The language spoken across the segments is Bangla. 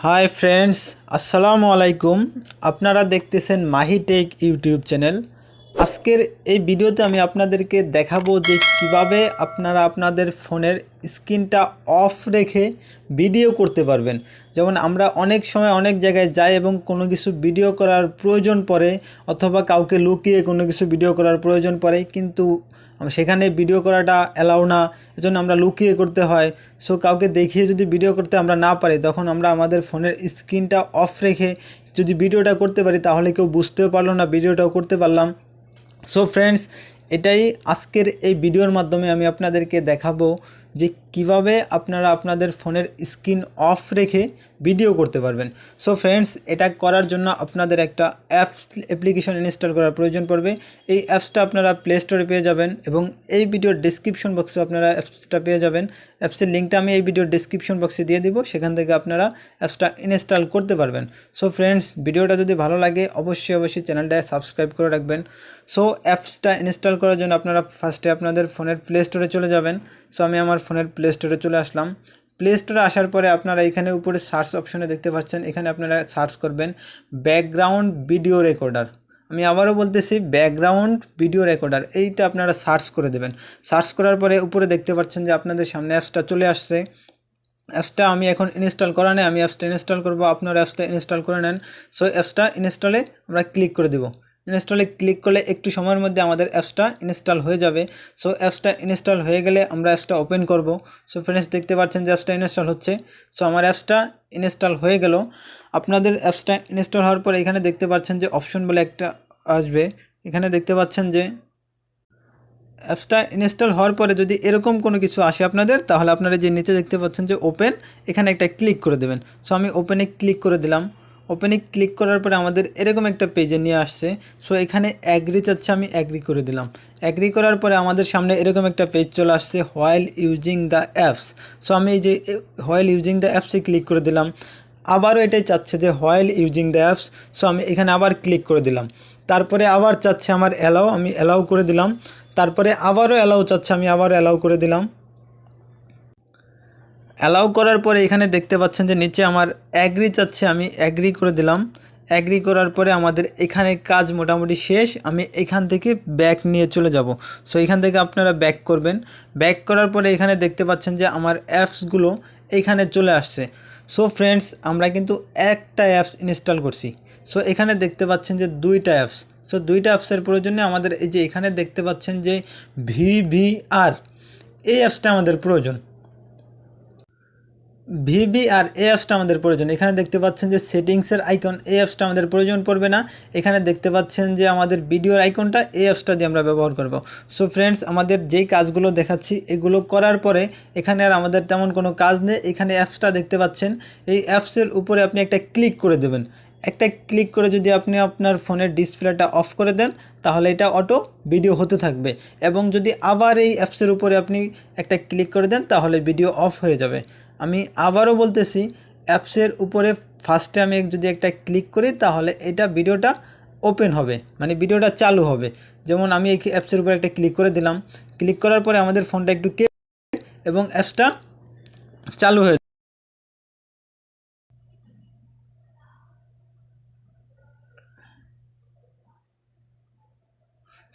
हाय फ्रेंड्स अस्सलामु आलाइकुम আপনারা দেখতেছেন মাহি টেক ইউটিউব চ্যানেল। আজকের এই ভিডিওতে আমি আপনাদেরকে দেখাবো যে কিভাবে আপনারা আপনাদের ফোনের স্ক্রিনটা অফ রেখে ভিডিও করতে পারবেন। যেমন আমরা অনেক সময় অনেক জায়গায় যাই এবং কোনো কিছু ভিডিও করার প্রয়োজন পড়ে অথবা কাউকে লুকিয়ে কোনো কিছু ভিডিও করার প্রয়োজন পড়ে, কিন্তু সেখানে ভিডিও করাটা অ্যালাউ না, এজন্য আমরা লুকিয়ে করতে হয়। সো কাউকে দেখিয়ে যদি ভিডিও করতে আমরা না পারি, তখন আমরা আমাদের ফোনের স্ক্রিনটা অফ রেখে যদি ভিডিওটা করতে পারি তাহলে কেউ বুঝতেও পারলো না, ভিডিওটাও করতে পারলাম। সো ফ্রেন্ডস, এটাই আজকের এই ভিডিওর মাধ্যমে আমি আপনাদেরকে দেখাবো যে কিভাবে আপনারা আপনাদের ফোনের স্ক্রিন অফ রেখে ভিডিও করতে পারবেন। সো ফ্রেন্ডস, এটা করার জন্য আপনাদের একটা অ্যাপ্লিকেশন ইনস্টল করার প্রয়োজন পড়বে। এই অ্যাপসটা আপনারা প্লে স্টোরে পেয়ে যাবেন এবং এই ভিডিওর ডেসক্রিপশন বক্সে আপনারা অ্যাপসটা পেয়ে যাবেন। অ্যাপসের লিঙ্কটা আমি এই ভিডিওর ডেসক্রিপশন বক্সে দিয়ে দিব, সেখান থেকে আপনারা অ্যাপসটা ইনস্টল করতে পারবেন। সো ফ্রেন্ডস, ভিডিওটা যদি ভালো লাগে অবশ্যই চ্যানেলটা সাবস্ক্রাইব করে রাখবেন। সো অ্যাপসটা ইনস্টল করার জন্য আপনারা ফার্স্টে আপনাদের ফোনের প্লে স্টোরে চলে যাবেন। সো আমি আমার ফোনের প্লে স্টোরে চলে আসলাম। প্লে স্টোরে আসার পরে আপনারা এখানে উপরে সার্চ অপশনে দেখতে পাচ্ছেন, এখানে আপনারা সার্চ করবেন ব্যাকগ্রাউন্ড ভিডিও রেকর্ডার। আমি আবারও বলতেছি ব্যাকগ্রাউন্ড ভিডিও রেকর্ডার, এইটা আপনারা সার্চ করে দেবেন। সার্চ করার পরে উপরে দেখতে পাচ্ছেন যে আপনাদের সামনে অ্যাপসটা চলে আসছে। অ্যাপসটা আমি এখন ইনস্টল করা নেই, আমি অ্যাপসটা ইনস্টল করব, আপনারা অ্যাপসটা ইনস্টল করে নেন। সো অ্যাপসটা ইনস্টলে আমরা ক্লিক করে দেব। ইনস্টলে ক্লিক করলে একটু সময়ের মধ্যে আমাদের অ্যাপসটা ইনস্টল হয়ে যাবে। সো অ্যাপসটা ইনস্টল হয়ে গেলে আমরা অ্যাপসটা ওপেন করব। সো ফ্রেন্ডস, দেখতে পাচ্ছেন যে অ্যাপসটা ইনস্টল হচ্ছে। সো আমার অ্যাপসটা ইনস্টল হয়ে গেল। আপনাদের অ্যাপসটা ইনস্টল হওয়ার পরে এখানে দেখতে পাচ্ছেন যে অপশন বলে একটা আসবে। এখানে দেখতে পাচ্ছেন যে অ্যাপসটা ইনস্টল হওয়ার পরে যদি এরকম কোনো কিছু আসে আপনাদের, তাহলে আপনারা যে নিচে দেখতে পাচ্ছেন যে ওপেন, এখানে একটা ক্লিক করে দেবেন। সো আমি ওপেনে ক্লিক করে দিলাম। ওপেনে ক্লিক করার পরে আমাদের এরকম একটা পেজে নিয়ে আসছে। সো এখানে অ্যাগ্রি চাচ্ছে, আমি অ্যাগ্রি করে দিলাম। অ্যাগ্রি করার পরে আমাদের সামনে এরকম একটা পেজ চলে আসছে, while using the apps. So আমি এই যে হোয়াইল ইউজিং দ্য অ্যাপসে ক্লিক করে দিলাম। আবারও এটাই চাচ্ছে যে while using the apps. So আমি এখানে আবার ক্লিক করে দিলাম। তারপরে আবার চাচ্ছে আমার অ্যালাউ, আমি অ্যালাউ করে দিলাম। তারপরে আবারও অ্যালাউ চাচ্ছে, আমি আবারও অ্যালাউ করে দিলাম। অ্যালাউ করার পরে এখানে দেখতে পাচ্ছেন যে নিচে আমার অ্যাগ্রি চাচ্ছে, আমি অ্যাগ্রি করে দিলাম। অ্যাগ্রি করার পরে আমাদের এখানে কাজ মোটামুটি শেষ। আমি এখান থেকে ব্যাক নিয়ে চলে যাব। সো এখান থেকে আপনারা ব্যাক করবেন। ব্যাক করার পরে এখানে দেখতে পাচ্ছেন যে আমার অ্যাপসগুলো এইখানে চলে আসছে। সো ফ্রেন্ডস, আমরা কিন্তু একটা অ্যাপস ইনস্টল করছি। সো এখানে দেখতে পাচ্ছেন যে দুইটা অ্যাপস। সো দুইটা অ্যাপসের প্রয়োজনে আমাদের এই যে এখানে দেখতে পাচ্ছেন যে ভিভিআর, এই অ্যাপসটা আমাদের প্রয়োজন। ভিভিআর এই অ্যাপসটা আমাদের প্রয়োজন। এখানে দেখতে পাচ্ছেন যে সেটিংসের আইকন, এই অ্যাপসটা আমাদের প্রয়োজন পড়বে না। এখানে দেখতে পাচ্ছেন যে আমাদের ভিডিওর আইকনটা, এই অ্যাপসটা দিয়ে আমরা ব্যবহার করব। সো ফ্রেন্ডস, আমাদের যেই কাজগুলো দেখাচ্ছি এগুলো করার পরে এখানে আর আমাদের তেমন কোনো কাজ নেই। এখানে অ্যাপসটা দেখতে পাচ্ছেন, এই অ্যাপসের উপরে আপনি একটা ক্লিক করে দেবেন। একটা ক্লিক করে যদি আপনি আপনার ফোনের ডিসপ্লেটা অফ করে দেন, তাহলে এটা অটো ভিডিও হতে থাকবে। এবং যদি আবার এই অ্যাপসের উপরে আপনি একটা ক্লিক করে দেন, তাহলে ভিডিও অফ হয়ে যাবে। আমি আবারও বলতেছি, অ্যাপসের উপরে ফার্স্টে আমি যদি একটা ক্লিক করি, তাহলে এটা ভিডিওটা ওপেন হবে, মানে ভিডিওটা চালু হবে। যেমন আমি এই অ্যাপসের উপরে একটা ক্লিক করে দিলাম। ক্লিক করার পরে আমাদের ফোনটা একটু এবং অ্যাপসটা চালু হয়ে।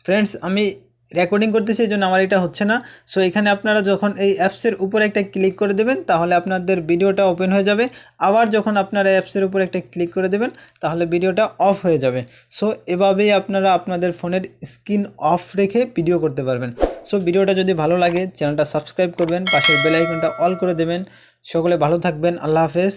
ফ্রেন্ডস, আমি রেকর্ডিং করতেছি, এই জন্য আমার এটা হচ্ছে না। সো এখানে আপনারা যখন এই অ্যাপসের উপরে একটা ক্লিক করে দেবেন, তাহলে আপনাদের ভিডিওটা ওপেন হয়ে যাবে। আবার যখন আপনারা অ্যাপসের উপরে একটা ক্লিক করে দেবেন, তাহলে ভিডিওটা অফ হয়ে যাবে। সো এভাবেই আপনারা আপনাদের ফোনের স্ক্রিন অফ রেখে ভিডিও করতে পারবেন। সো ভিডিওটা যদি ভালো লাগে চ্যানেলটা সাবস্ক্রাইব করবেন, পাশের বেল আইকনটা অল করে দেবেন। সকলে ভালো থাকবেন, আল্লাহ হাফেজ।